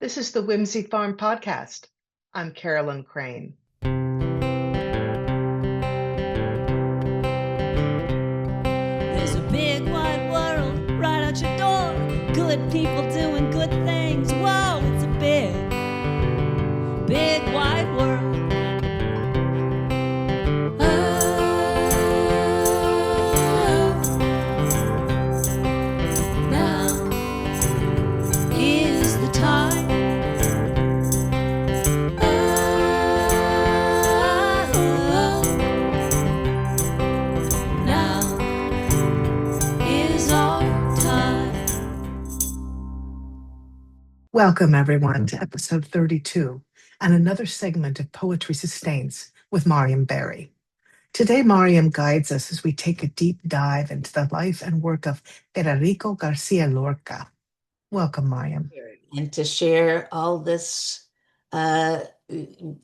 This is the Whimsy Farm Podcast. I'm Carolyn Crane. There's a big wide world right out your door. Good people doing good things. Whoa, it's a big wide world. Now is the time. Now is our time. Welcome, everyone, to episode 32 and another segment of Poetry Sustains with Maryam Barrie. Today, Maryam guides us as we take a deep dive into the life and work of Federico Garcia Lorca. Welcome, Maryam. And to share all this, the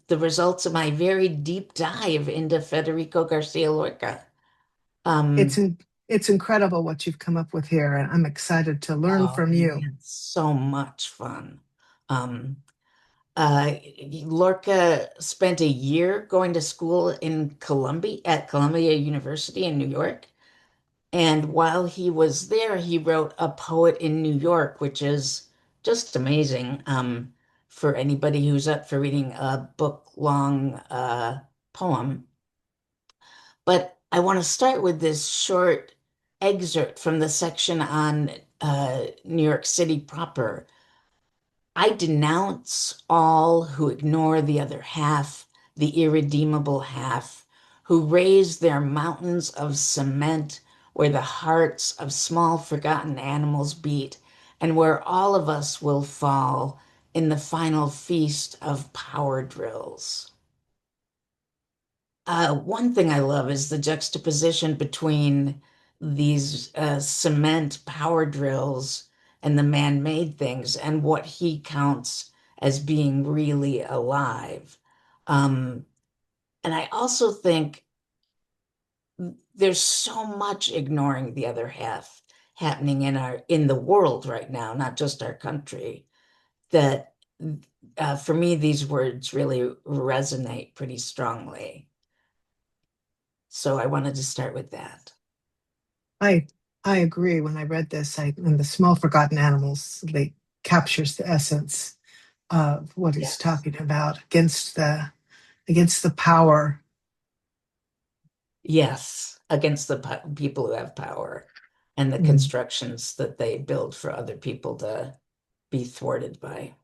results of my very deep dive into Federico Garcia Lorca. It's incredible what you've come up with here, and I'm excited to learn from you. It's so much fun. Lorca spent a year going to school in at Columbia University in New York. And while he was there, he wrote A Poet in New York, which is just amazing for anybody who's up for reading a book-long poem. But I want to start with this short excerpt from the section on New York City proper. I denounce all who ignore the other half, the irredeemable half, who raise their mountains of cement where the hearts of small forgotten animals beat, and where all of us will fall in the final feast of power drills. One thing I love is the juxtaposition between these cement power drills and the man-made things and what he counts as being really alive. And I also think there's so much ignoring the other half happening in the world right now, not just our country, that for me, these words really resonate pretty strongly. So I wanted to start with that. I agree. When I read this, and the small forgotten animals, they captures the essence of what he's talking about against the power. Yes, against the people who have power and the constructions that they build for other people to be thwarted by.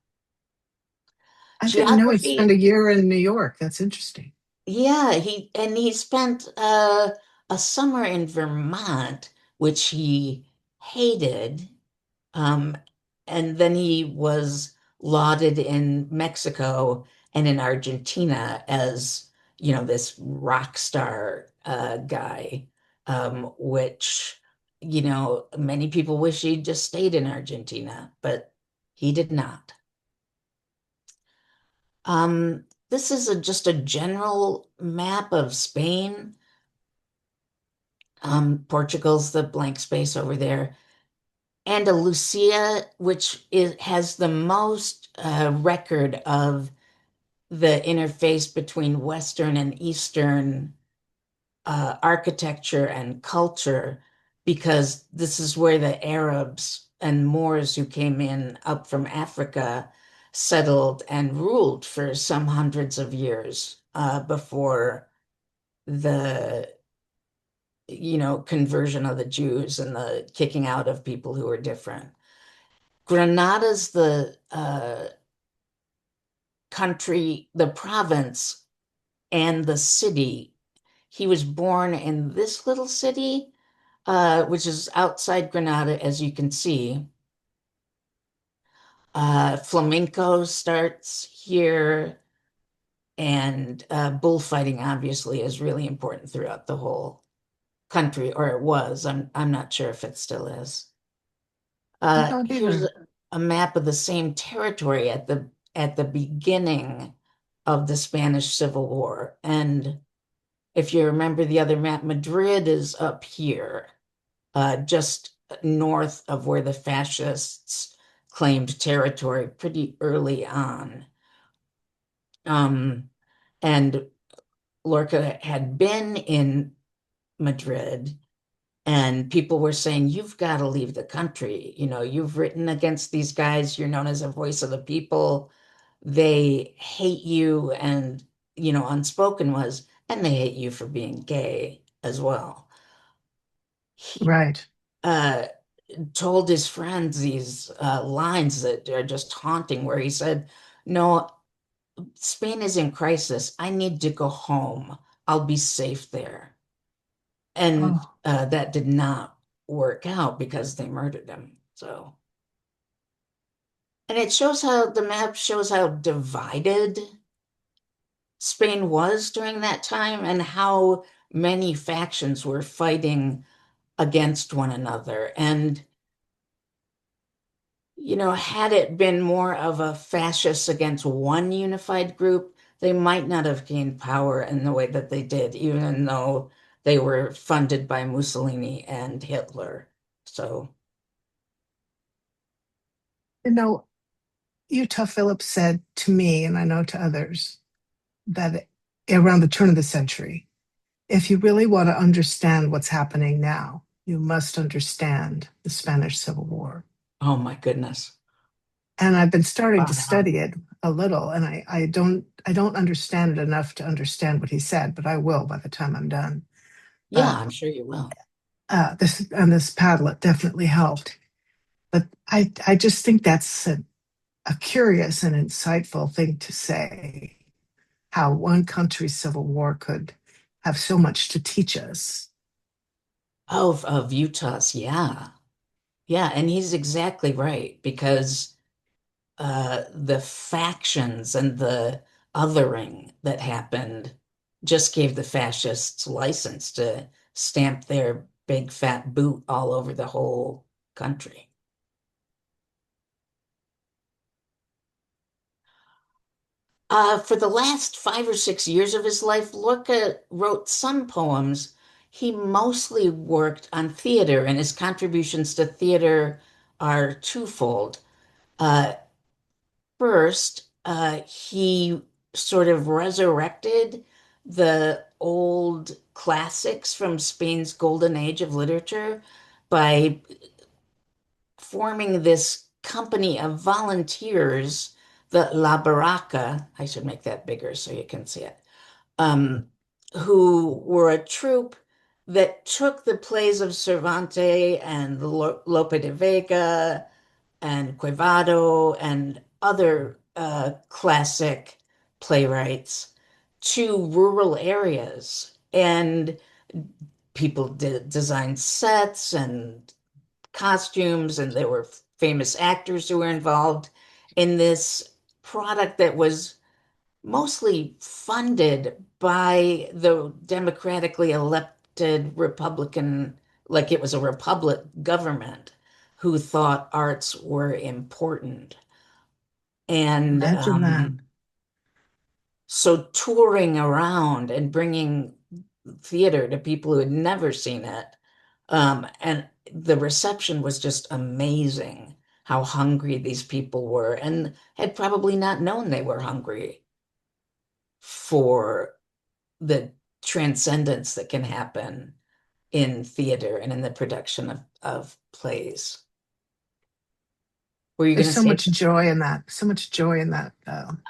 I didn't know he spent a year in New York. That's interesting. Yeah, he spent a summer in Vermont, which he hated, and then he was lauded in Mexico and in Argentina as, this rock star guy, which, many people wish he'd just stayed in Argentina, but he did not. This is just a general map of Spain. Portugal's the blank space over there. Andalusia, which has the most record of the interface between Western and Eastern architecture and culture, because this is where the Arabs and Moors who came in up from Africa settled and ruled for some hundreds of years before the conversion of the Jews and the kicking out of people who were different. Granada's the country, the province, and the city. He was born in this little city, which is outside Granada, as you can see. Flamenco starts here, and bullfighting obviously is really important throughout the whole country, or it was. I'm not sure if it still is. Here's a map of the same territory at the beginning of the Spanish Civil War. And if you remember the other map, Madrid is up here, just north of where the fascists claimed territory pretty early on. Um, and Lorca had been in Madrid, and people were saying, "You've got to leave the country. You know, you've written against these guys. You're known as a voice of the people. They hate you." And, unspoken was, and they hate you for being gay as well. He Right. uh, told his friends these lines that are just haunting, where he said, "No, Spain is in crisis. I need to go home. I'll be safe there." And Oh, that did not work out because they murdered him. So, and it shows how the map shows how divided Spain was during that time and how many factions were fighting against one another. And, had it been more of a fascist against one unified group, they might not have gained power in the way that they did, even though they were funded by Mussolini and Hitler. So, you know, Utah Phillips said to me, and I know to others, that around the turn of the century, if you really want to understand what's happening now, you must understand the Spanish Civil War. oh my goodness. And I've been starting to Spot on. study it a little, and I don't understand it enough to understand what he said, but I will by the time I'm done. Yeah, But I'm sure you will. this Padlet definitely helped. But I just think that's a curious and insightful thing to say. How one country's civil war could have so much to teach us. Oh, of Utah's, yeah. Yeah, and he's exactly right because the factions and the othering that happened just gave the fascists license to stamp their big fat boot all over the whole country. For the last 5 or 6 years of his life, Lorca wrote some poems. He mostly worked on theater, and his contributions to theater are twofold. Uh, First, he sort of resurrected the old classics from Spain's golden age of literature by forming this company of volunteers, the La Barraca. I should make that bigger so you can see it. um, who were a troupe that took the plays of Cervantes and Lope de Vega and Quevedo and other classic playwrights to rural areas. And people did design sets and costumes, and there were famous actors who were involved in this product that was mostly funded by the democratically elected Republican, like it was a republic government who thought arts were important. And Imagine that. so touring around and bringing theater to people who had never seen it. And the reception was just amazing, how hungry these people were and had probably not known they were hungry for the transcendence that can happen in theater and in the production of plays. Were you going There's to so say much something? joy in that. So much joy in that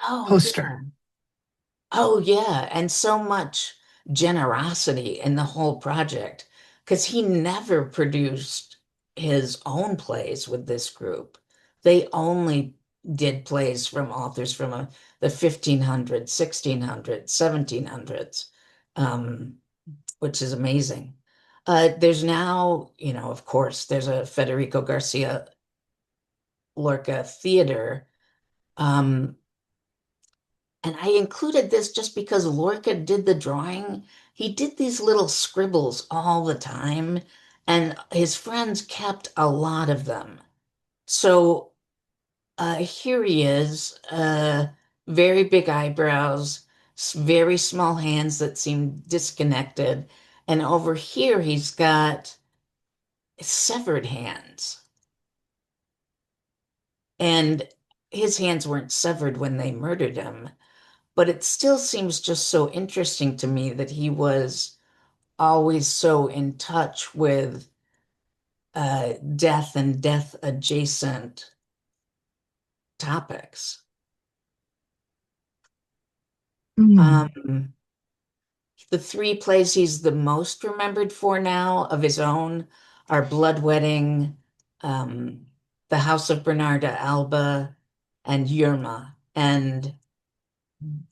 Oh, poster. yeah. Oh, yeah. And so much generosity in the whole project because he never produced his own plays with this group. They only did plays from authors from the 1500s, 1600s, 1700s. Which is amazing. There's now, of course, there's a Federico Garcia Lorca theater. Um, and I included this just because Lorca did the drawing. He did these little scribbles all the time, and his friends kept a lot of them. So here he is, very big eyebrows, very small hands that seem disconnected. And over here, he's got severed hands. And his hands weren't severed when they murdered him. But it still seems just so interesting to me that he was always so in touch with death and death adjacent topics. Mm. Um, the three plays he's the most remembered for now of his own are Bloodwedding, um, The House of Bernarda Alba, and Yerma. And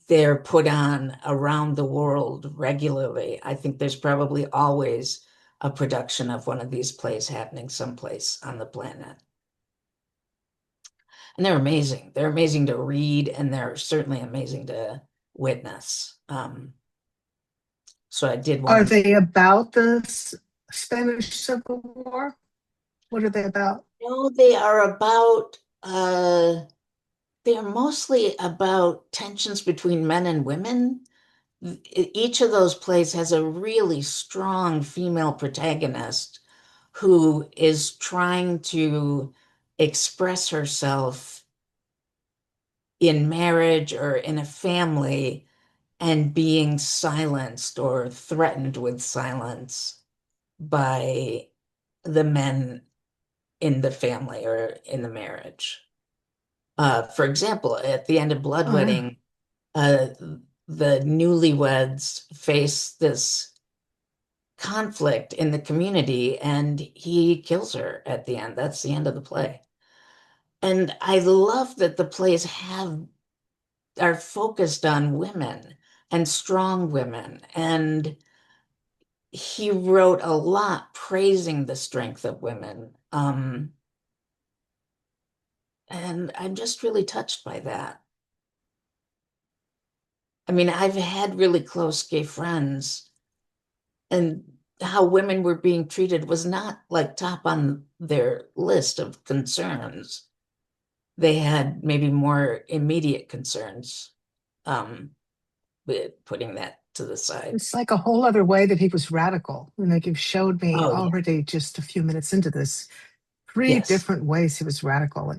they're put on around the world regularly. I think there's probably always a production of one of these plays happening someplace on the planet. And they're amazing. They're amazing to read, and they're certainly amazing to witness. So I did want Are to they about the Spanish Civil War? What are they about? know they are about they are mostly about tensions between men and women. Each of those plays has a really strong female protagonist who is trying to express herself in marriage or in a family and being silenced or threatened with silence by the men in the family or in the marriage. For example, at the end of Oh, yeah. Bloodwedding, uh, the newlyweds face this conflict in the community and he kills her at the end. That's the end of the play. And I love that the plays have are focused on women and strong women. And he wrote a lot praising the strength of women. And I'm just really touched by that. I mean, I've had really close gay friends, and how women were being treated was not like top on their list of concerns. They had maybe more immediate concerns, um, with putting that to the side. It's like a whole other way that he was radical. And like you've showed me Oh, yeah. already just a few minutes into this, three Yes. different ways he was radical.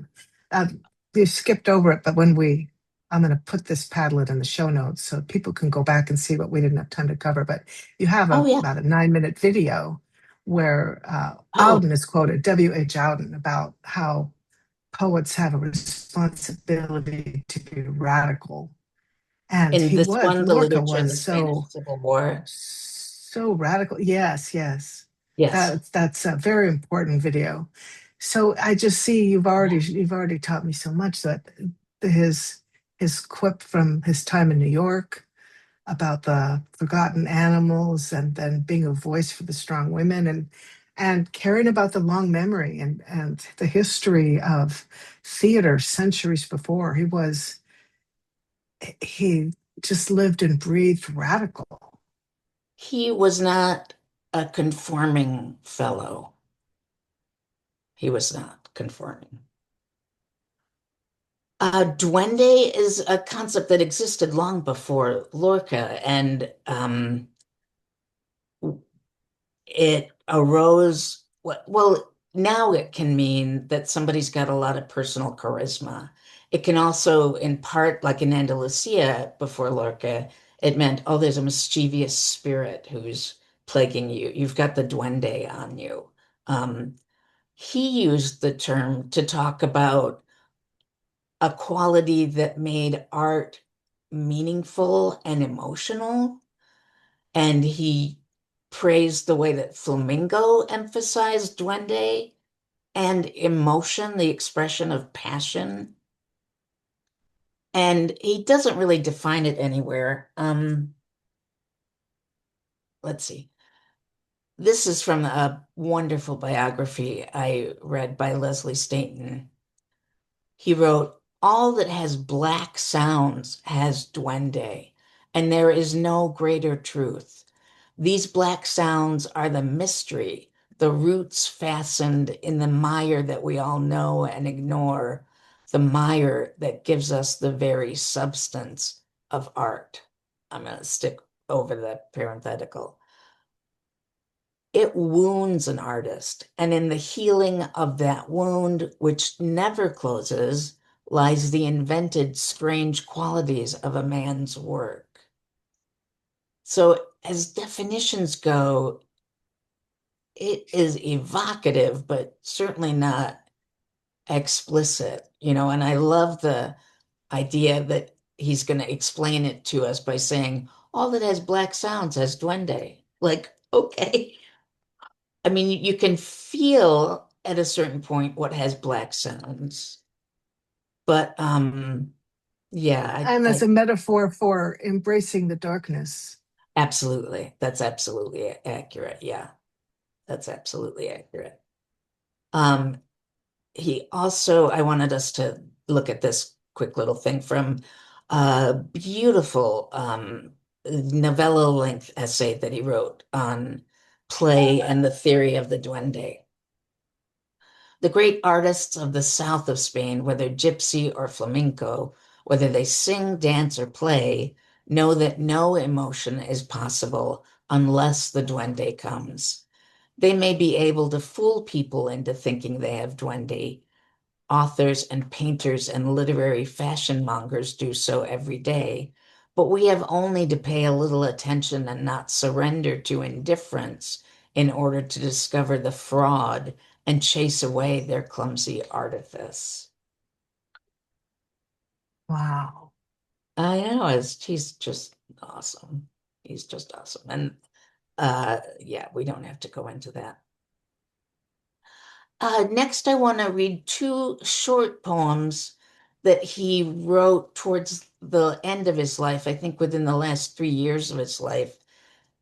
And you skipped over it, but I'm going to put this Padlet in the show notes so people can go back and see what we didn't have time to cover. But you have Oh, yeah. about a 9 minute video where Oh, Auden is quoted, W.H. Auden, about how poets have a responsibility to be radical. And in he this was, one, the Lorca literature of was the Spanish Civil War. so radical. Yes, yes. Yes. That's a very important video. So I just see you've already taught me so much that his his quip from his time in New York about the forgotten animals and then being a voice for the strong women and caring about the long memory and the history of theater centuries before. He just lived and breathed radical. He was not a conforming fellow. He was not conforming. Duende is a concept that existed long before Lorca, and it arose. Well, now it can mean that somebody's got a lot of personal charisma. It can also, in part, like in Andalusia before Lorca, it meant, oh, there's a mischievous spirit who's plaguing you. You've got the duende on you. Um, he used the term to talk about a quality that made art meaningful and emotional. And he praised the way that Flamingo emphasized duende and emotion, the expression of passion. And he doesn't really define it anywhere. Let's see. This is from a wonderful biography I read by Leslie Stainton. He wrote, all that has black sounds has duende, and there is no greater truth. These black sounds are the mystery, the roots fastened in the mire that we all know and ignore, the mire that gives us the very substance of art. I'm going to stick over the parenthetical. it wounds an artist. And in the healing of that wound, which never closes, lies the invented strange qualities of a man's work. So, as definitions go, it is evocative, but certainly not explicit, and I love the idea that he's going to explain it to us by saying, all that has black sounds has duende. Like, okay. I mean, you can feel at a certain point what has black sounds, but yeah, And as I a metaphor for embracing the darkness. absolutely, that's absolutely accurate. Yeah, that's absolutely accurate. Um, he also, I wanted us to look at this quick little thing from a beautiful novella length essay that he wrote on play and the theory of the duende. The great artists of the south of Spain, whether gypsy or flamenco, whether they sing, dance, or play, know that no emotion is possible unless the duende comes. They may be able to fool people into thinking they have duende. Authors and painters and literary fashion mongers do so every day. But we have only to pay a little attention and not surrender to indifference in order to discover the fraud and chase away their clumsy artifice. Wow. I know, he's just awesome. He's just awesome. And yeah, we don't have to go into that. Next, I want to read two short poems that he wrote towards the end of his life, I think within the last 3 years of his life.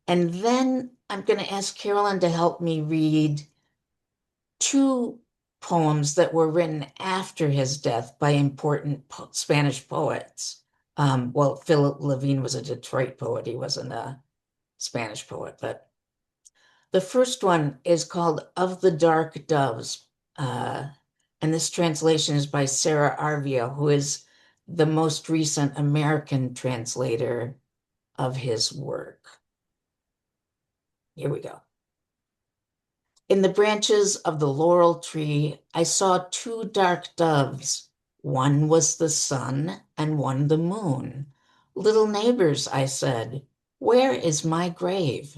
And then I'm going to ask Carolyn to help me read two poems that were written after his death by important Spanish poets. Well, Philip Levine was a Detroit poet. He wasn't a Spanish poet, but the first one is called Of the Dark Doves. And this translation is by Sarah Arvia, who is the most recent American translator of his work. Here we go. In the branches of the laurel tree, I saw two dark doves. One was the sun and one the moon. Little neighbors, I said, where is my grave?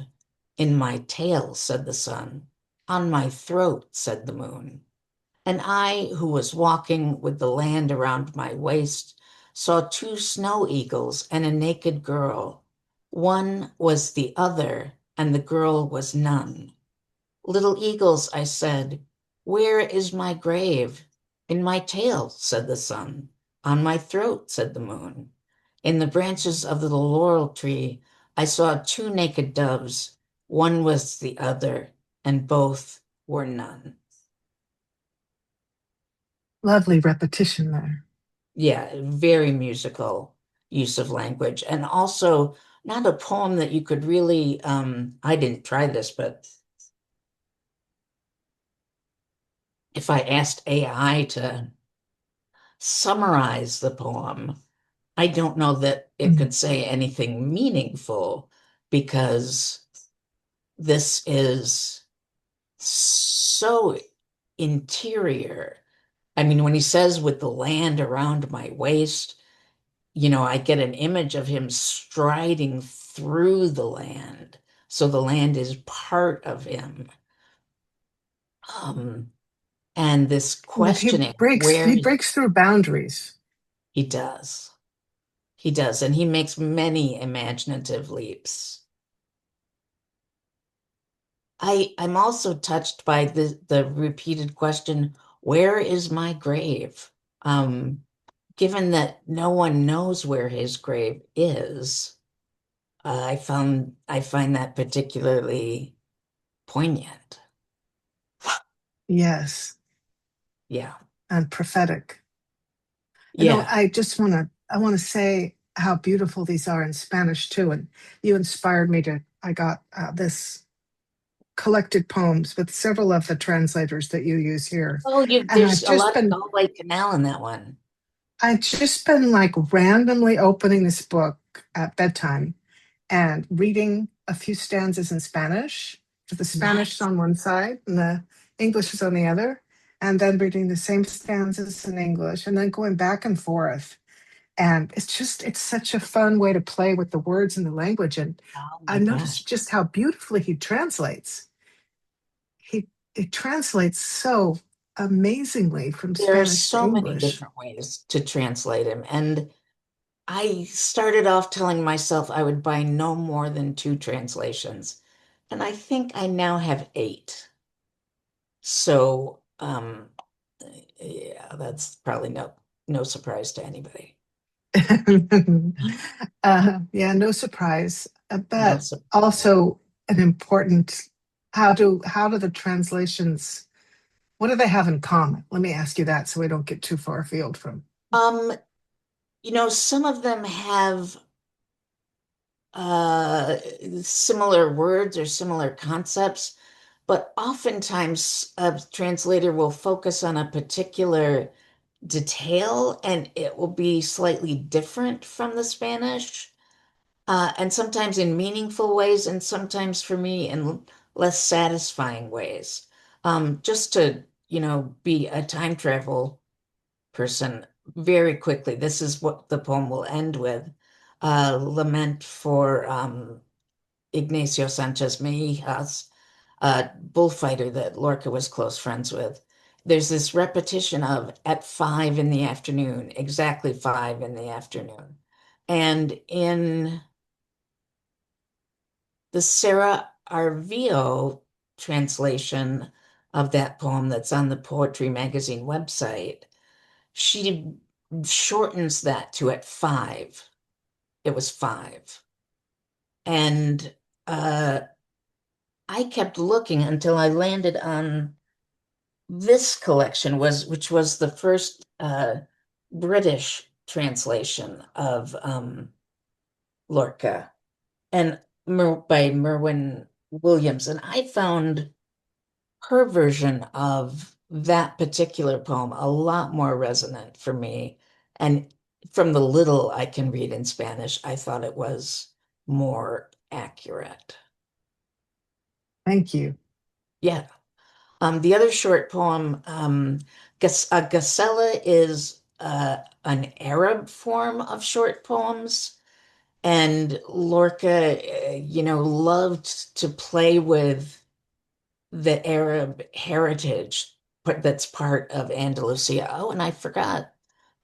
In my tail, said the sun. On my throat, said the moon. And I, who was walking with the land around my waist, saw two snow eagles and a naked girl. One was the other, and the girl was none. Little eagles, I said, where is my grave? In my tail, said the sun. On my throat, said the moon. In the branches of the laurel tree, I saw two naked doves. One was the other, and both were none. Lovely repetition there. Yeah, very musical use of language. And also not a poem that you could really, I didn't try this, but if I asked AI to summarize the poem, I don't know that it Mm. could say anything meaningful because this is so interior. I mean, when he says with the land around my waist, I get an image of him striding through the land. So the land is part of him. Um, and this But he questioning breaks where he breaks through boundaries. he does. He does, and he makes many imaginative leaps. I'm also touched by the repeated question, where is my grave? Given that no one knows where his grave is, I find that particularly poignant. Yes, Yeah. and prophetic. Yeah. I want to say how beautiful these are in Spanish too. And you inspired me to. I got this collected poems with several of the translators that you use here, Oh, and there's a lot of Galway Canal in that one. I've just been like randomly opening this book at bedtime and reading a few stanzas in Spanish The Spanish is Nice. on one side and the English is on the other, and then reading the same stanzas in English and then going back and forth. And it's such a fun way to play with the words and the language. And Oh I my gosh. noticed just how beautifully he translates. He it translates so amazingly from There are Spanish to so many English. different ways to translate him. And I started off telling myself I would buy no more than two translations. And I think I now have eight. So, yeah, that's probably no surprise to anybody. Yeah, no surprise, No but surprise. also an important. How do the translations? What do they have in common? Let me ask you that, so we don't get too far afield from. Um, some of them have uh similar words or similar concepts, but oftentimes a translator will focus on a particular detail and it will be slightly different from the Spanish. And sometimes in meaningful ways, and sometimes for me in less satisfying ways. Just to, be a time travel person very quickly. This is what the poem will end with. Lament for Ignacio Sanchez Mejias, a bullfighter that Lorca was close friends with. There's this repetition of at 5 in the afternoon, exactly 5 in the afternoon. And in the Sarah Arvio translation of that poem that's on the Poetry Magazine website, she shortens that to at 5. It was 5. And uh, I kept looking until I landed on this collection which was the first British translation of Lorca and by Merwin Williams. And I found her version of that particular poem a lot more resonant for me. And from the little I can read in Spanish, I thought it was more accurate. Thank you. Yeah. The other short poem, Gazella, is an Arab form of short poems. And Lorca, loved to play with the Arab heritage that's part of Andalusia. Oh, and I forgot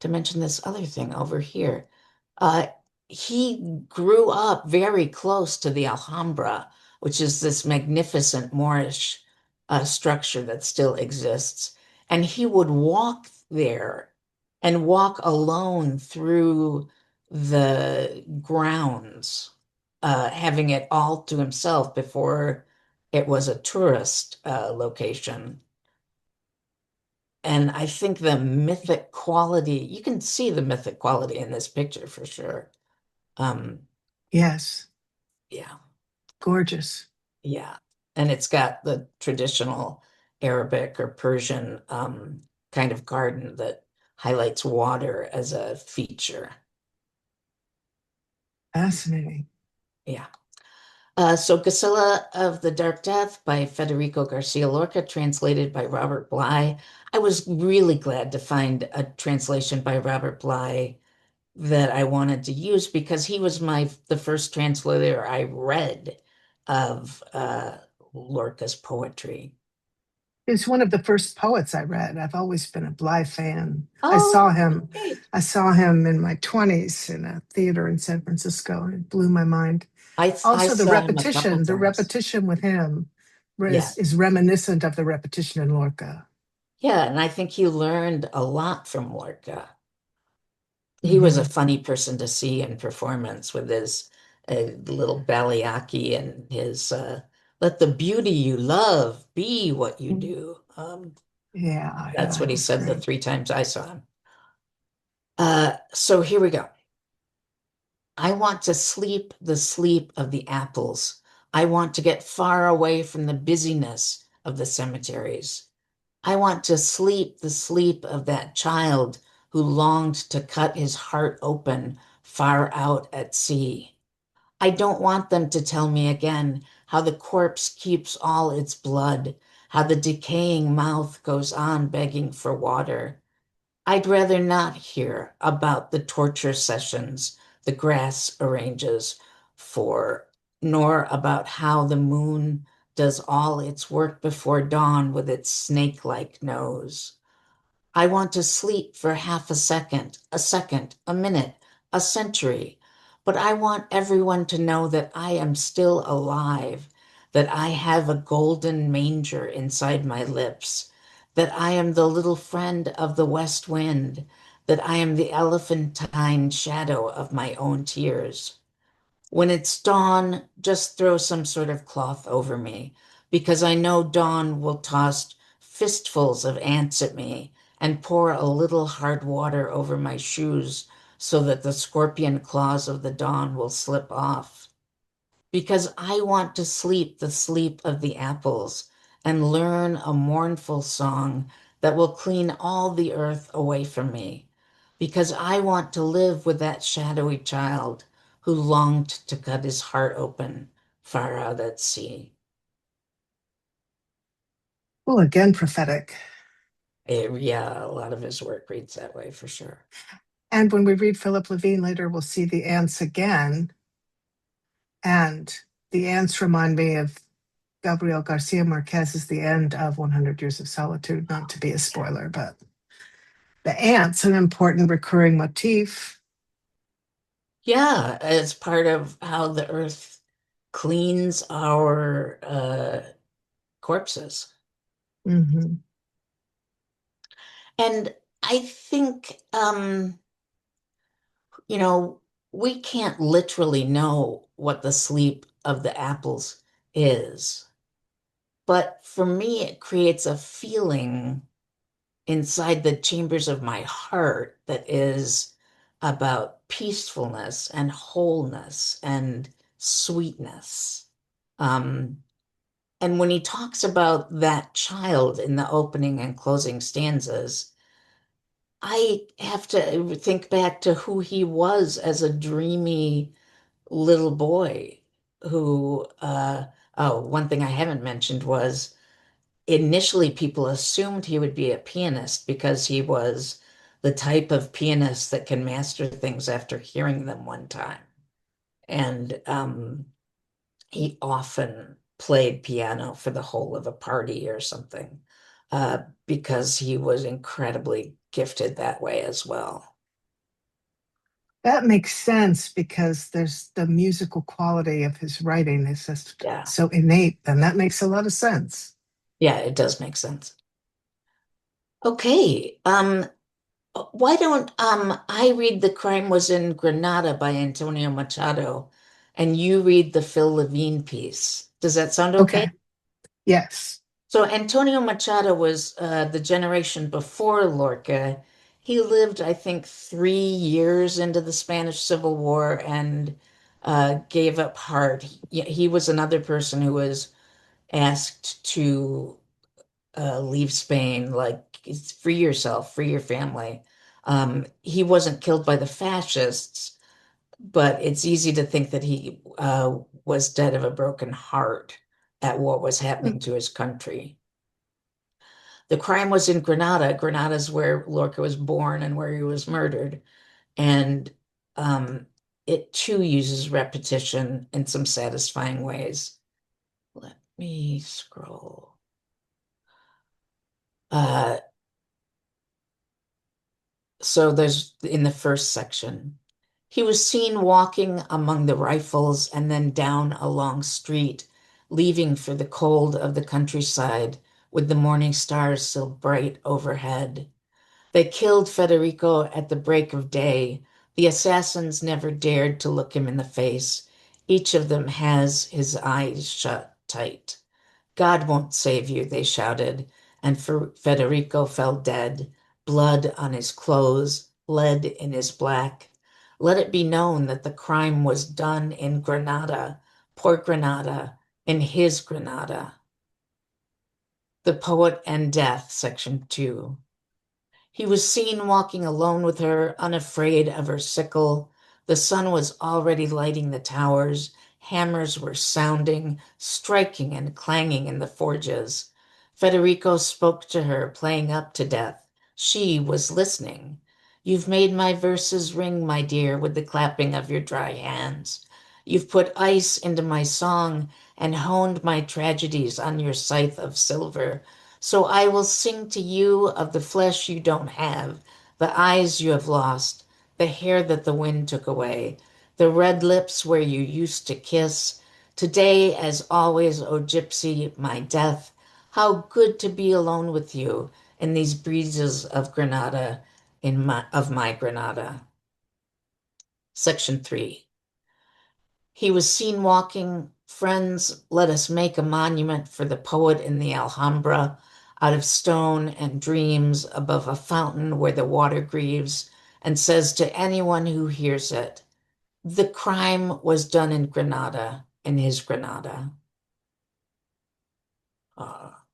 to mention this other thing over here. Uh, he grew up very close to the Alhambra, which is this magnificent Moorish structure that still exists. And he would walk there and walk alone through the grounds, having it all to himself before it was a tourist location. And I think the mythic quality, you can see the mythic quality in this picture for sure. Um, Yes, yeah, gorgeous. yeah. And it's got the traditional Arabic or Persian kind of garden that highlights water as a feature. Fascinating. Yeah. So Casilla of the Dark Death by Federico Garcia Lorca, translated by Robert Bly. I was really glad to find a translation by Robert Bly that I wanted to use because he was the first translator I read of Lorca's poetry. He's one of the first poets I read. I've always been a Bly fan. I saw Oh, him. great. I saw him in my 20s in a theater in San Francisco, and it blew my mind. I Also, the saw him a couple repetition, the times. repetition with him Yeah. is reminiscent of the repetition in Lorca. Yeah, and I think he learned a lot from Lorca. He was a Mhm. funny person to see in performance with his little Baliaki and his let the beauty you love be what you do. Yeah, That's yeah, what he he's said the great. 3 times I saw him. So here we go. I want to sleep the sleep of the apples. I want to get far away from the busyness of the cemeteries. I want to sleep the sleep of that child who longed to cut his heart open far out at sea. I don't want them to tell me again how the corpse keeps all its blood, how the decaying mouth goes on begging for water. I'd rather not hear about the torture sessions the grass arranges for, nor about how the moon does all its work before dawn with its snake-like nose. I want to sleep for half a second, a minute, a century. But I want everyone to know that I am still alive, that I have a golden manger inside my lips, that I am the little friend of the west wind, that I am the elephantine shadow of my own tears. When it's dawn, just throw some sort of cloth over me, because I know dawn will toss fistfuls of ants at me and pour a little hard water over my shoes so that the scorpion claws of the dawn will slip off. Because I want to sleep the sleep of the apples and learn a mournful song that will clean all the earth away from me. Because I want to live with that shadowy child who longed to cut his heart open far out at sea. Well, again, prophetic. Yeah, a lot of his work reads that way for sure. And when we read Philip Levine later, we'll see the ants again. And the ants remind me of Gabriel Garcia Marquez's The End of 100 Years of Solitude, not to be a spoiler, but the ants, an important recurring motif. Yeah, as part of how the earth cleans our corpses. Mhm. And I think, you know, we can't literally know what the sleep of the apples is. But for me, it creates a feeling inside the chambers of my heart that is about peacefulness and wholeness and sweetness. Um, and when he talks about that child in the opening and closing stanzas, I have to think back to who he was as a dreamy little boy who, oh, one thing I haven't mentioned was initially people assumed he would be a pianist because he was the type of pianist that can master things after hearing them one time. And he often played piano for the whole of a party or something because he was incredibly gifted that way as well. That makes sense because there's the musical quality of his writing is just Yeah. so innate, and that makes a lot of sense. Yeah, it does make sense. Okay. Why don't I read The Crime Was in Granada by Antonio Machado and you read the Phil Levine piece? Does that sound okay? Okay. Yes. So Antonio Machado was the generation before Lorca. He lived, I think, 3 years into the Spanish Civil War and gave up hard. He was another person who was asked to leave Spain, like free yourself, free your family. He wasn't killed by the fascists, but it's easy to think that he was dead of a broken heart at what was happening to his country. The crime was in Granada. Granada is where Lorca was born and where he was murdered. And um, it too uses repetition in some satisfying ways. Let me scroll. Uh, so there's in the first section. He was seen walking among the rifles and then down a long street, leaving for the cold of the countryside with the morning stars so bright overhead. They killed Federico at the break of day. The assassins never dared to look him in the face. Each of them has his eyes shut tight. God won't save you, they shouted, and Federico fell dead, blood on his clothes, lead in his black. Let it be known that the crime was done in Granada, poor Granada, in his Granada. The Poet and Death, Section 2. He was seen walking alone with her, unafraid of her sickle. The sun was already lighting the towers. Hammers were sounding, striking and clanging in the forges. Federico spoke to her, playing up to death. She was listening. You've made my verses ring, my dear, with the clapping of your dry hands. You've put ice into my song and honed my tragedies on your scythe of silver. So I will sing to you of the flesh you don't have, the eyes you have lost, the hair that the wind took away, the red lips where you used to kiss. Today, as always, O gypsy, my death, how good to be alone with you in these breezes of Granada, of my Granada. Section 3. He was seen walking. Friends, let us make a monument for the poet in the Alhambra, out of stone and dreams, above a fountain where the water grieves, and says to anyone who hears it, the crime was done in Granada, in his Granada.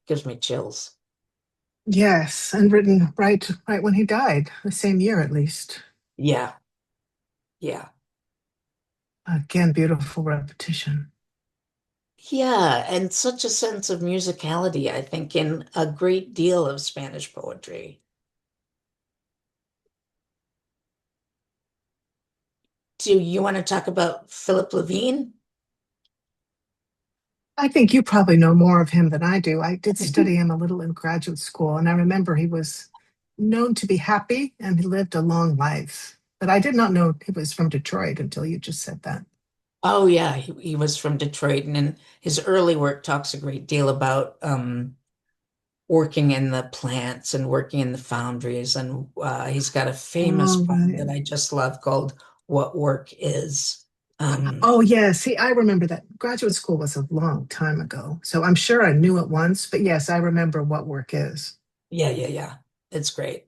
Gives me chills. Yes, and written right when he died, the same year at least. Yeah, yeah. Again, beautiful repetition. Yeah, and such a sense of musicality, I think, in a great deal of Spanish poetry. Do you want to talk about Philip Levine? I think you probably know more of him than I do. I did study him a little in graduate school, and I remember he was known to be happy and he lived a long life. But I did not know he was from Detroit until you just said that. Oh, yeah, he was from Detroit, and in his early work talks a great deal about working in the plants and working in the foundries. And he's got a famous Oh, poem right. that I just love called What Work Is. Um, Oh, yeah. See, I remember that graduate school was a long time ago. So I'm sure I knew it once, but yes, I remember what work is. yeah, yeah, yeah. It's great.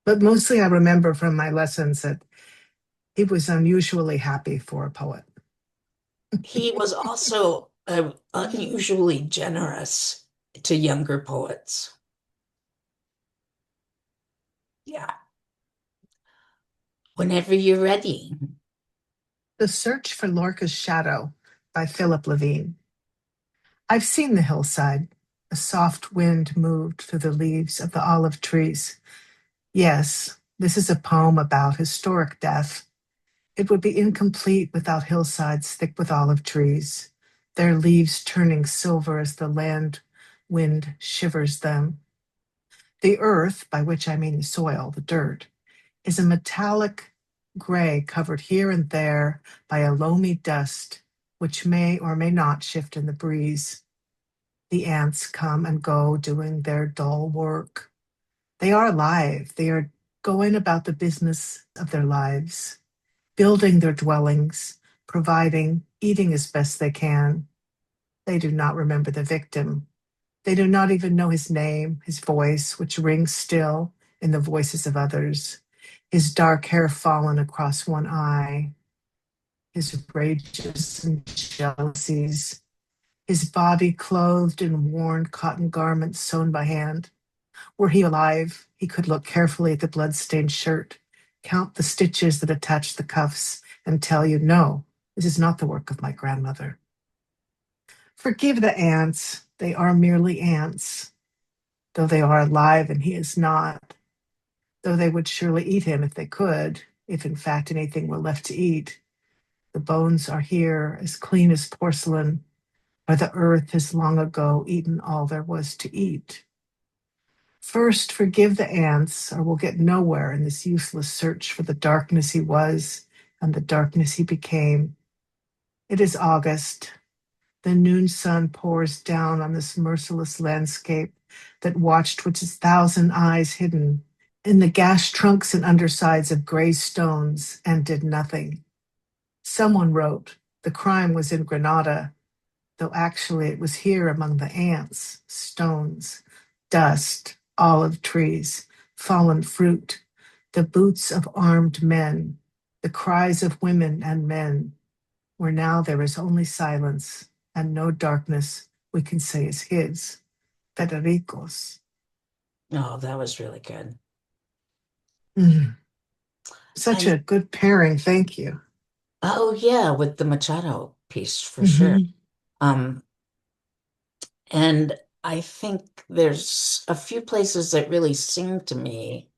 But mostly I remember from my lessons that he was unusually happy for a poet. He was also unusually generous to younger poets. Yeah. Whenever you're ready. The Search for Lorca's Shadow by Philip Levine. I've seen the hillside. A soft wind moved through the leaves of the olive trees. Yes, this is a poem about historic death. It would be incomplete without hillsides thick with olive trees, their leaves turning silver as the land wind shivers them. The earth, by which I mean the soil, the dirt, is a metallic gray covered here and there by a loamy dust, which may or may not shift in the breeze. The ants come and go doing their dull work. They are alive. They are going about the business of their lives, building their dwellings, providing, eating as best they can. They do not remember the victim. They do not even know his name, his voice, which rings still in the voices of others, his dark hair fallen across one eye, his rages and jealousies, his body clothed in worn cotton garments sewn by hand. Were he alive, he could look carefully at the blood-stained shirt, count the stitches that attach the cuffs, and tell you, no, this is not the work of my grandmother. Forgive the ants, they are merely ants, though they are alive and he is not, though they would surely eat him if they could, if in fact anything were left to eat. The bones are here, as clean as porcelain, where the earth has long ago eaten all there was to eat. First, forgive the ants, or we'll get nowhere in this useless search for the darkness he was and the darkness he became. It is August. The noon sun pours down on this merciless landscape that watched with its thousand eyes hidden in the gashed trunks and undersides of gray stones and did nothing. Someone wrote, the crime was in Granada, though actually it was here among the ants, stones, dust, olive trees, fallen fruit, the boots of armed men, the cries of women and men, where now there is only silence and no darkness we can say is his, Federico's. Oh, that was really good. Such And a good pairing. Thank you. oh, yeah, with the Machado piece for sure. Hmm. Um, and I think there's a few places that really sing to me.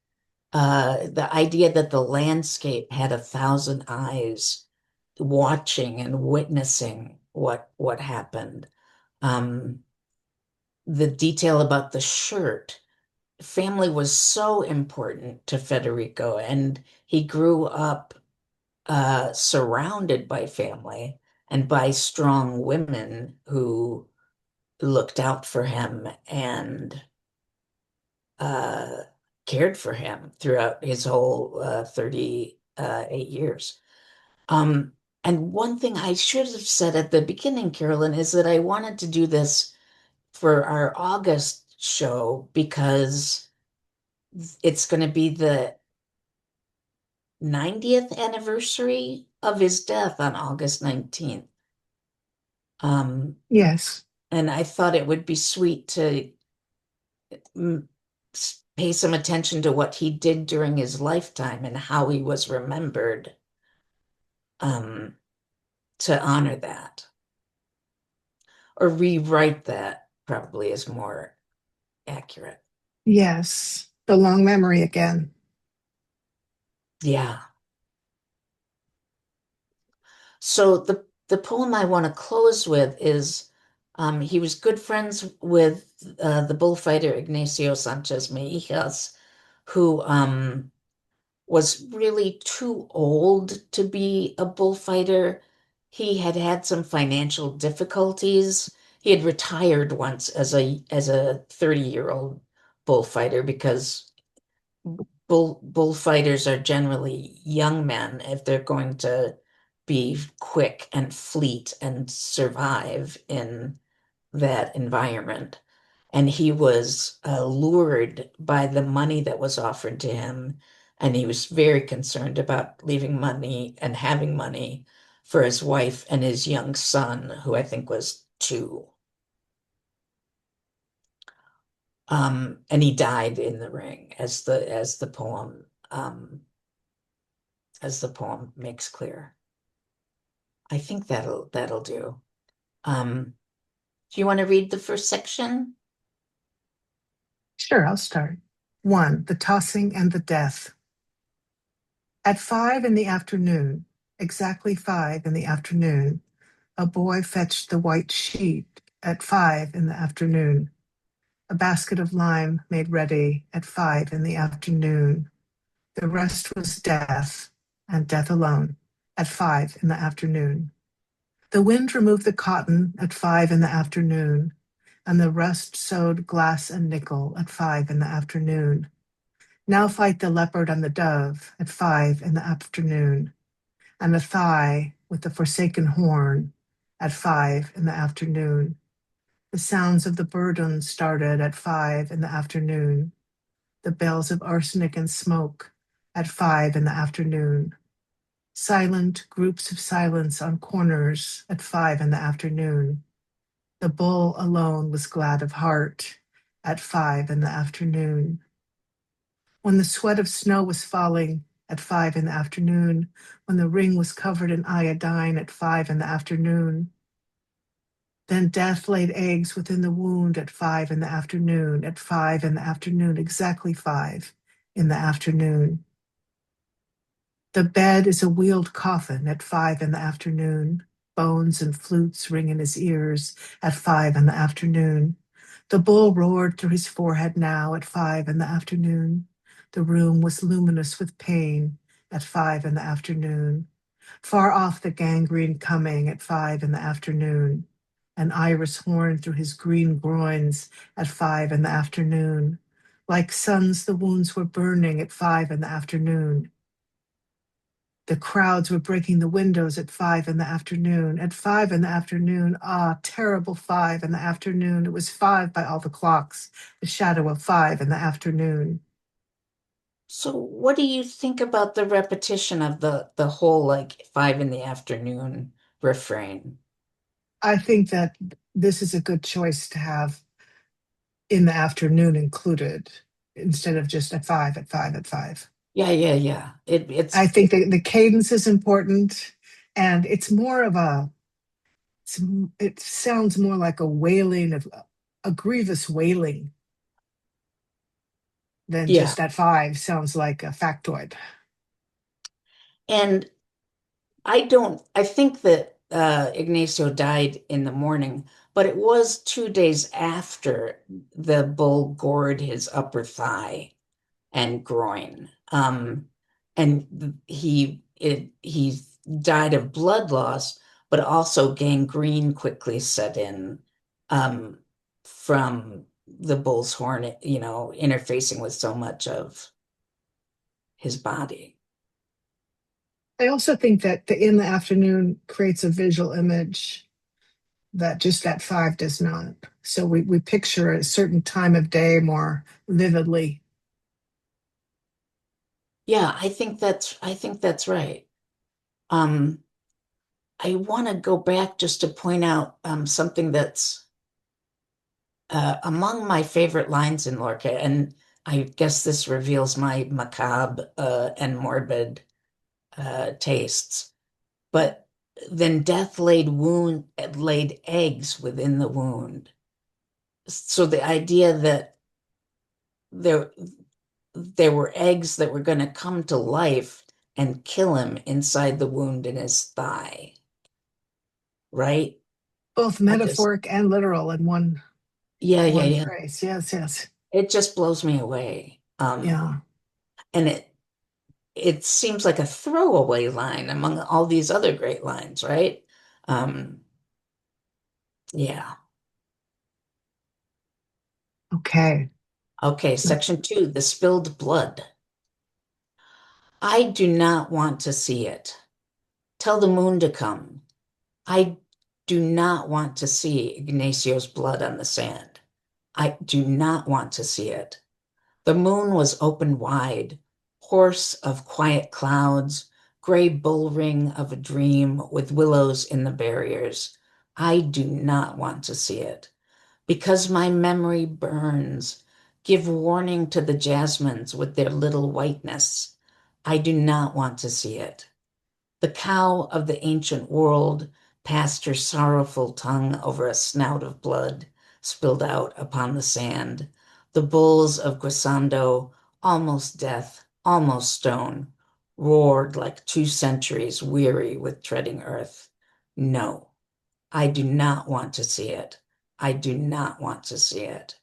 The idea that the landscape had 1,000 eyes watching and witnessing what happened. Um, the detail about the shirt. Family was so important to Federico, and he grew up surrounded by family and by strong women who looked out for him and uh, cared for him throughout his whole 38 years. Um, and one thing I should have said at the beginning, Carolyn, is that I wanted to do this for our August show because it's going to be the 90th anniversary of his death on August 19th. Um, Yes. and I thought it would be sweet to mm, pay some attention to what he did during his lifetime and how he was remembered, um, to honor that or rewrite that probably is more accurate. Yes. The long memory again. Yeah. So the poem I want to close with is he was good friends with the bullfighter Ignacio Sanchez Meijas, who was really too old to be a bullfighter. He had had some financial difficulties. He had retired once as a 30-year-old bullfighter because bullfighters are generally young men if they're going to be quick and fleet and survive in that environment. And he was lured by the money that was offered to him. And he was very concerned about leaving money and having money for his wife and his young son, who I think was 2. And he died in the ring, as the poem makes clear. I think that'll do. Do you want to read the first section? Sure, I'll start. 1. The tossing and the death. At 5 in the afternoon, exactly 5 in the afternoon, a boy fetched the white sheet at 5 in the afternoon. A basket of lime made ready at 5 in the afternoon. The rest was death, and death alone, at 5 in the afternoon. The wind removed the cotton at 5 in the afternoon, and the rust sewed glass and nickel at 5 in the afternoon. Now fight the leopard and the dove at 5 in the afternoon, and the thigh with the forsaken horn at 5 in the afternoon. The sounds of the burden started at 5 in the afternoon. The bells of arsenic and smoke at 5 in the afternoon. Silent groups of silence on corners at 5 in the afternoon. The bull alone was glad of heart at 5 in the afternoon. When the sweat of snow was falling at 5 in the afternoon, when the ring was covered in iodine at 5 in the afternoon, then death laid eggs within the wound at 5 in the afternoon, at 5 in the afternoon, exactly 5 in the afternoon. The bed is a wheeled coffin at 5 in the afternoon. Bones and flutes ring in his ears at 5 in the afternoon. The bull roared through his forehead now at 5 in the afternoon. The room was luminous with pain at 5 in the afternoon. Far off the gangrene coming at 5 in the afternoon. An iris horn through his green groins at 5 in the afternoon. Like suns, the wounds were burning at 5 in the afternoon. The crowds were breaking the windows at 5 in the afternoon. At 5 in the afternoon, ah, terrible 5 in the afternoon. It was 5 by all the clocks, the shadow of 5 in the afternoon. So what do you think about the repetition of the whole like 5 in the afternoon refrain? I think that this is a good choice to have in the afternoon included instead of just at 5, at 5, at 5. Yeah, yeah, yeah. I think that the cadence is important, and it's more of a It's, it sounds more like a wailing of a grievous wailing than Yeah. just that five sounds like a factoid. And I think that Ignacio died in the morning, but it was 2 days after the bull gored his upper thigh and groin. And he died of blood loss, but also gangrene quickly set in um, from the bull's horn, interfacing with so much of his body. I also think that the in the afternoon creates a visual image that just that five does not. So we picture a certain time of day more vividly. Yeah, I think that's right. Um, I want to go back just to point out something that's among my favorite lines in Lorca, and I guess this reveals my macabre and morbid tastes. But then death laid eggs within the wound. So the idea that there there were eggs that were going to come to life and kill him inside the wound in his thigh, right? Both I just, metaphoric and literal in yeah, yeah, one yeah. phrase. Yes, yes. It just blows me away. Yeah. And it seems like a throwaway line among all these other great lines, right? Um, yeah. Okay. Okay, section two, the spilled blood. I do not want to see it. Tell the moon to come. I do not want to see Ignacio's blood on the sand. I do not want to see it. The moon was open wide, hoarse of quiet clouds, gray bull ring of a dream with willows in the barriers. I do not want to see it. Because my memory burns, give warning to the jasmines with their little whiteness. I do not want to see it. The cow of the ancient world passed her sorrowful tongue over a snout of blood spilled out upon the sand. The bulls of Guisando, almost death, almost stone, roared like 2 centuries weary with treading earth. No, I do not want to see it. I do not want to see it.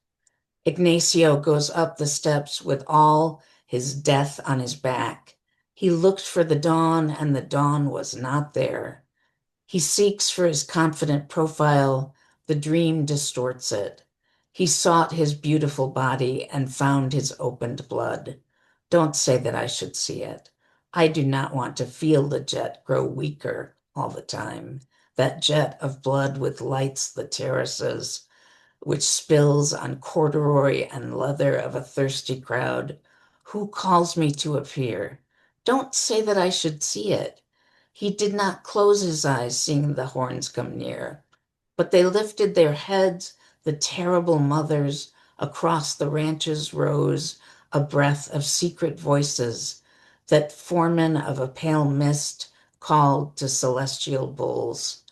Ignacio goes up the steps with all his death on his back. He looked for the dawn, and the dawn was not there. He seeks for his confident profile. The dream distorts it. He sought his beautiful body and found his opened blood. Don't say that I should see it. I do not want to feel the jet grow weaker all the time. That jet of blood with lights the terraces, which spills on corduroy and leather of a thirsty crowd. Who calls me to appear? Don't say that I should see it. He did not close his eyes, seeing the horns come near, but they lifted their heads, the terrible mothers, across the ranches rose a breath of secret voices that foreman of a pale mist called to celestial bulls.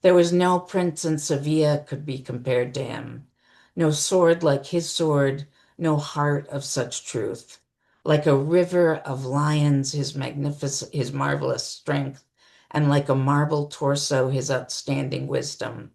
There was no prince in Sevilla could be compared to him, no sword like his sword, no heart of such truth. Like a river of lions, his marvelous strength, and like a marble torso, his outstanding wisdom.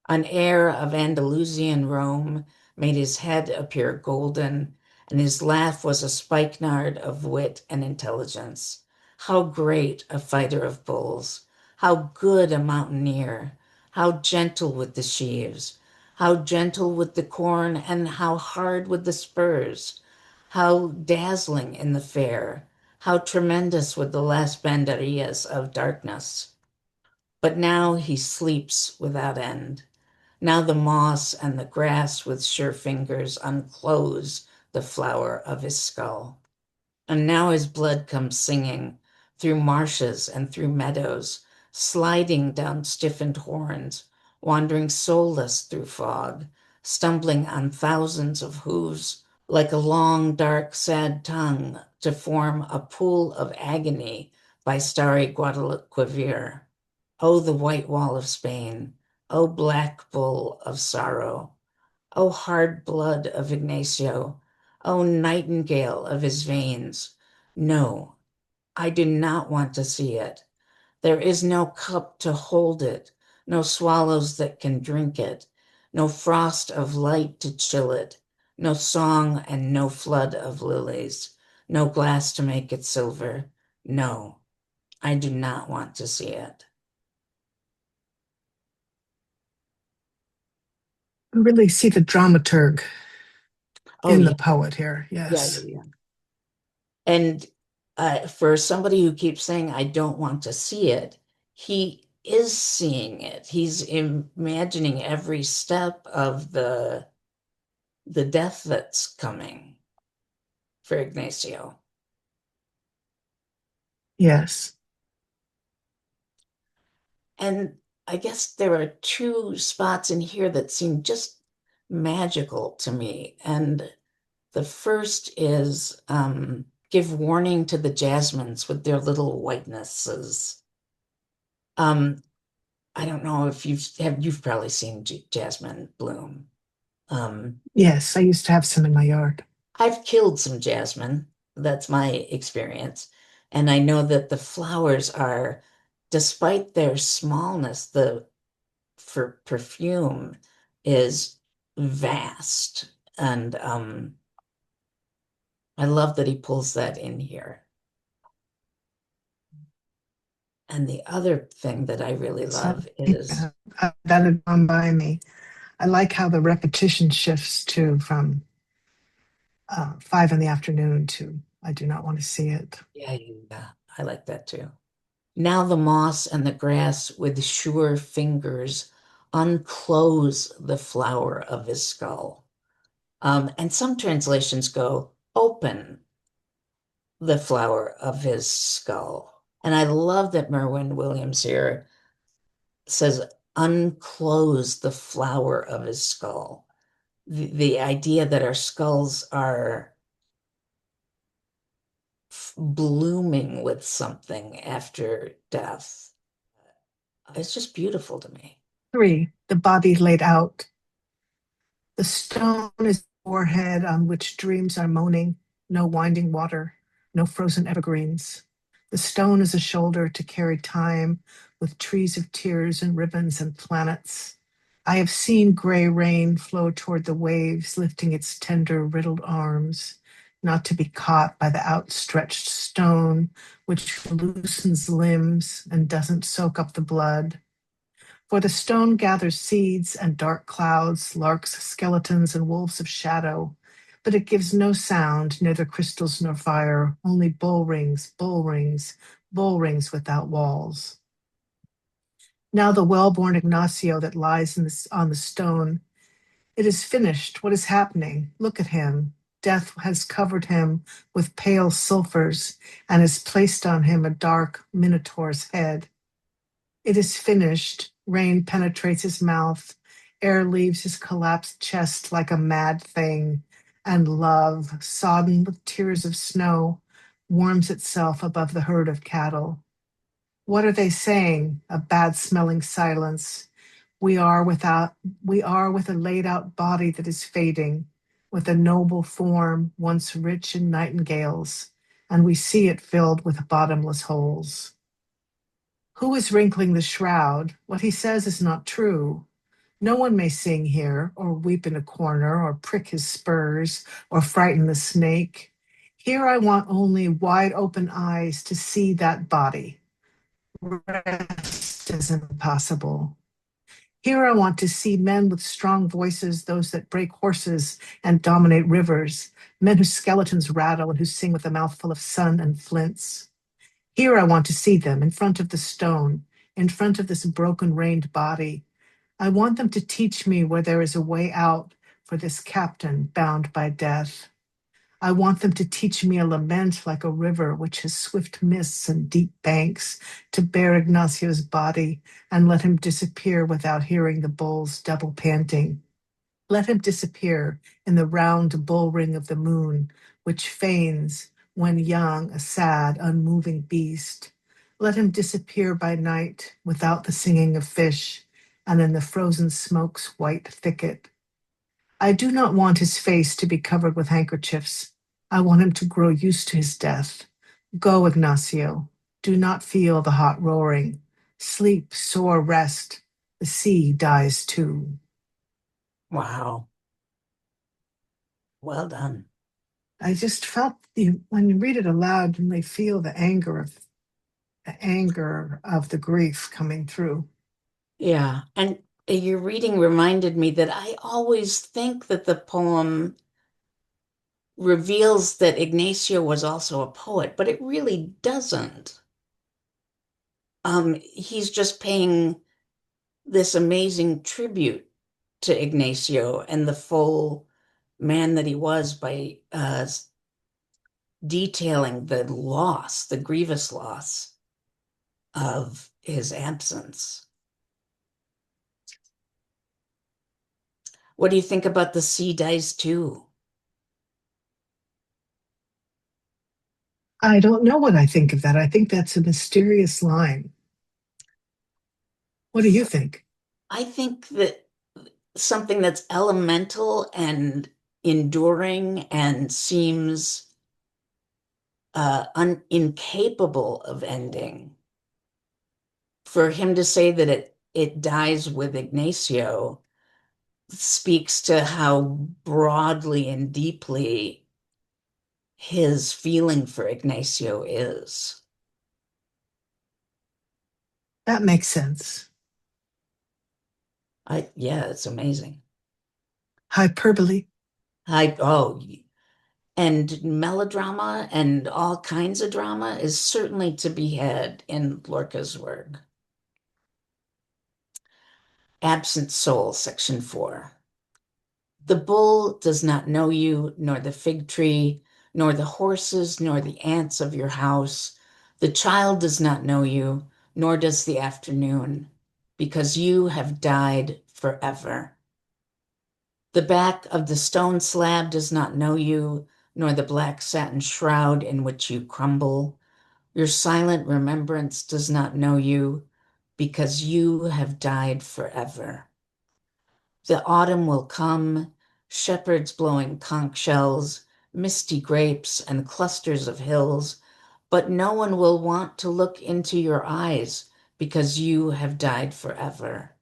An air of Andalusian Rome made his head appear golden, and his laugh was a spikenard of wit and intelligence. How great a fighter of bulls! How good a mountaineer! How gentle with the sheaves! How gentle with the corn, and how hard with the spurs! How dazzling in the fair! How tremendous with the last banderillas of darkness! But now he sleeps without end. Now the moss and the grass with sure fingers unclose the flower of his skull. And now his blood comes singing through marshes and through meadows, sliding down stiffened horns, wandering soulless through fog, stumbling on thousands of hooves like a long, dark, sad tongue to form a pool of agony by starry Guadalquivir. Oh, the white wall of Spain, O black bull of sorrow, O hard blood of Ignacio, O nightingale of his veins. No, I do not want to see it. There is no cup to hold it, no swallows that can drink it, no frost of light to chill it, no song and no flood of lilies, no glass to make it silver. No, I do not want to see it. We really see the dramaturg Oh, in the yeah, poet here. yeah, Yes. yeah, yeah. And for somebody who keeps saying, I don't want to see it, he is seeing it. He's imagining every step of the death that's coming for Ignacio. Yes. And I guess there are two spots in here that seem just magical to me. And the first is give warning to the jasmines with their little whitenesses. Um, I don't know if you've probably seen jasmine bloom. Um, Yes. I used to have some in my yard. I've killed some jasmine. That's my experience. And I know that the flowers are, despite their smallness, the for perfume is vast. And I love that he pulls that in here. And the other thing that I really So, love is, that had gone by me. I like how the repetition shifts to from 5 in the afternoon to I do not want to see it. yeah, yeah, I like that too. Now the moss and the grass with sure fingers unclose the flower of his skull. And some translations go, open the flower of his skull. And I love that Merwin Williams here says, unclose the flower of his skull. The idea that our skulls are blooming with something after death. It's just beautiful to me. 3, the body laid out. The stone is the forehead on which dreams are moaning, no winding water, no frozen evergreens. The stone is a shoulder to carry time with trees of tears and ribbons and planets. I have seen gray rain flow toward the waves, lifting its tender, riddled arms, not to be caught by the outstretched stone, which loosens limbs and doesn't soak up the blood. For the stone gathers seeds and dark clouds, larks, skeletons, and wolves of shadow, but it gives no sound, neither crystals nor fire, only bull rings, bull rings, bull rings without walls. Now the well-born Ignacio that lies on the stone, it is finished. What is happening? Look at him. Death has covered him with pale sulfurs and has placed on him a dark minotaur's head. It is finished. Rain penetrates his mouth. Air leaves his collapsed chest like a mad thing. And love, sodden with tears of snow, warms itself above the herd of cattle. What are they saying? A bad smelling silence. We are with a laid out body that is fading, with a noble form once rich in nightingales, and we see it filled with bottomless holes. Who is wrinkling the shroud? What he says is not true. No one may sing here, or weep in a corner, or prick his spurs, or frighten the snake. Here I want only wide open eyes to see that body. Rest is impossible. Here I want to see men with strong voices, those that break horses and dominate rivers, men whose skeletons rattle and who sing with a mouthful of sun and flints. Here I want to see them in front of the stone, in front of this broken rained body. I want them to teach me where there is a way out for this captain bound by death. I want them to teach me a lament like a river which has swift mists and deep banks to bear Ignacio's body and let him disappear without hearing the bull's double panting. Let him disappear in the round bull ring of the moon, which feigns, when young, a sad, unmoving beast. Let him disappear by night without the singing of fish and in the frozen smoke's white thicket. I do not want his face to be covered with handkerchiefs. I want him to grow used to his death. Go, Ignacio. Do not feel the hot roaring. Sleep, sore rest. The sea dies too. Wow. Well done. I just felt when you read it aloud, you may feel the anger of the grief coming through. Yeah. And your reading reminded me that I always think that the poem reveals that Ignacio was also a poet, but it really doesn't. He's just paying this amazing tribute to Ignacio and the full man that he was by detailing the loss, the grievous loss of his absence. What do you think about the sea dies too? I don't know what I think of that. I think that's a mysterious line. What do you think? I think that something that's elemental and enduring and seems incapable of ending. For him to say that it dies with Ignacio speaks to how broadly and deeply his feeling for Ignacio is. That makes sense. Yeah, it's amazing. Hyperbole. Oh, and melodrama and all kinds of drama is certainly to be had in Lorca's work. Absent Soul, Section 4. The bull does not know you, nor the fig tree, nor the horses, nor the ants of your house. The child does not know you, nor does the afternoon, because you have died forever. The back of the stone slab does not know you, nor the black satin shroud in which you crumble. Your silent remembrance does not know you, because you have died forever. The autumn will come, shepherds blowing conch shells, misty grapes, and clusters of hills, but no one will want to look into your eyes because you have died forever.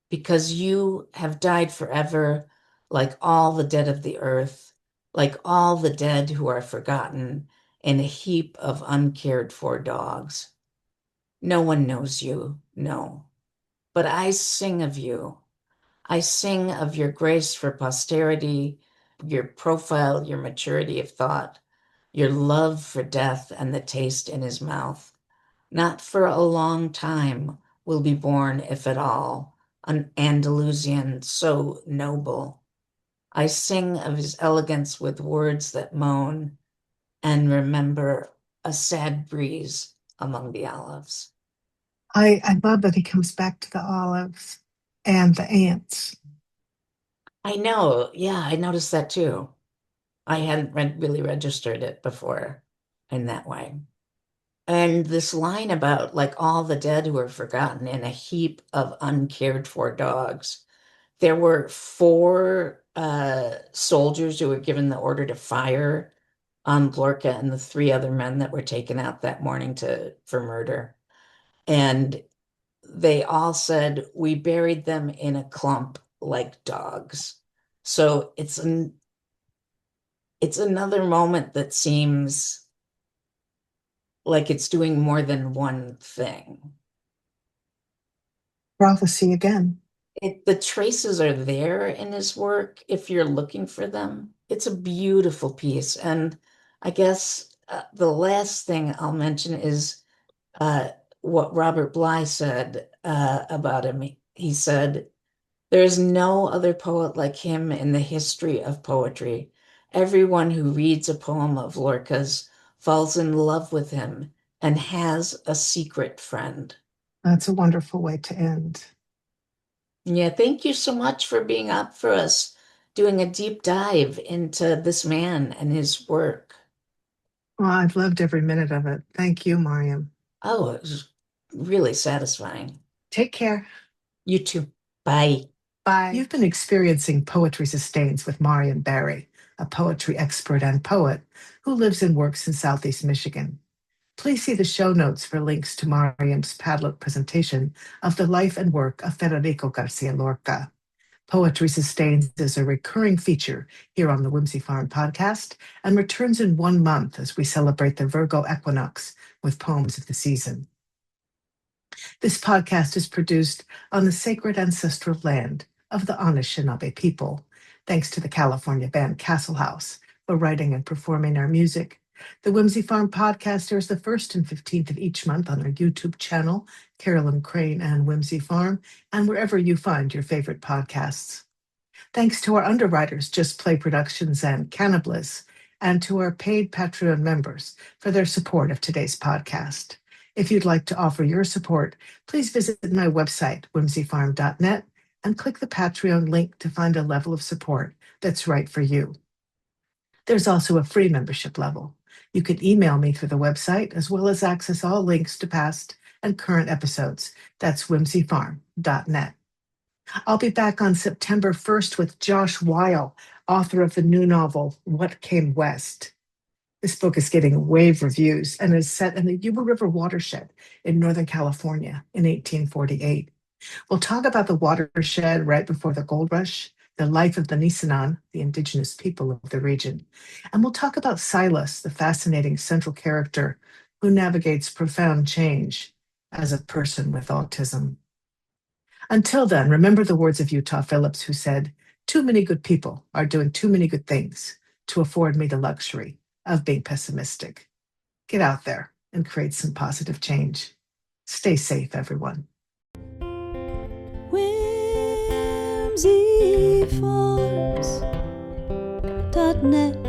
Because you have died forever, like all the dead of the earth, like all the dead who are forgotten in a heap of uncared for dogs. No one knows you, no, but I sing of you. I sing of your grace for posterity, your profile, your maturity of thought, your love for death and the taste in his mouth. Not for a long time will be born, if at all, an Andalusian so noble. I sing of his elegance with words that moan and remember a sad breeze among the olives. I love that he comes back to the olives and the ants. I know, yeah, I noticed that too. I hadn't really registered it before in that way. And this line about like all the dead who are forgotten in a heap of uncared for dogs. There were four soldiers who were given the order to fire on Lorca and the three other men that were taken out that morning for murder. And they all said, we buried them in a clump like dogs. So it's another moment that seems like it's doing more than one thing. Prophecy again. The traces are there in his work if you're looking for them. It's a beautiful piece. And I guess the last thing I'll mention is uh, what Robert Bly said about him. He said, there is no other poet like him in the history of poetry. Everyone who reads a poem of Lorca's falls in love with him and has a secret friend. That's a wonderful way to end. Yeah, thank you so much for being up for us, doing a deep dive into this man and his work. Well, I've loved every minute of it. Thank you, Mariam. Oh, it was really satisfying. Take care. You too. Bye. Bye. You've been experiencing Poetry Sustains with Maryam Barrie, a poetry expert and poet who lives and works in Southeast Michigan. Please see the show notes for links to Maryam's Padlet presentation of the life and work of Federico Garcia Lorca. Poetry Sustains is a recurring feature here on the Whimsy Farm podcast and returns in 1 month as we celebrate the Virgo equinox with poems of the season. This podcast is produced on the sacred ancestral land of the Anishinaabe people, thanks to the California band Castle House for writing and performing our music. The Whimsy Farm podcast airs the 1st and 15th of each month on our YouTube channel, Carolyn Crane and Whimsy Farm, and wherever you find your favorite podcasts. Thanks to our underwriters, Just Play Productions and Cannabis, and to our paid Patreon members for their support of today's podcast. If you'd like to offer your support, please visit my website, whimsyfarm.net, and click the Patreon link to find a level of support that's right for you. There's also a free membership level. You can email me through the website, as well as access all links to past and current episodes. That's whimsyfarm.net. I'll be back on September 1st with Josh Weil, author of the new novel, What Came West. This book is getting rave reviews and is set in the Yuba River watershed in Northern California in 1848. We'll talk about the watershed right before the gold rush, the life of the Nisenan, the indigenous people of the region. And we'll talk about Silas, the fascinating central character who navigates profound change as a person with autism. Until then, remember the words of Utah Phillips, who said, "Too many good people are doing too many good things to afford me the luxury of being pessimistic." Get out there and create some positive change. Stay safe, everyone. whimsyfarms.net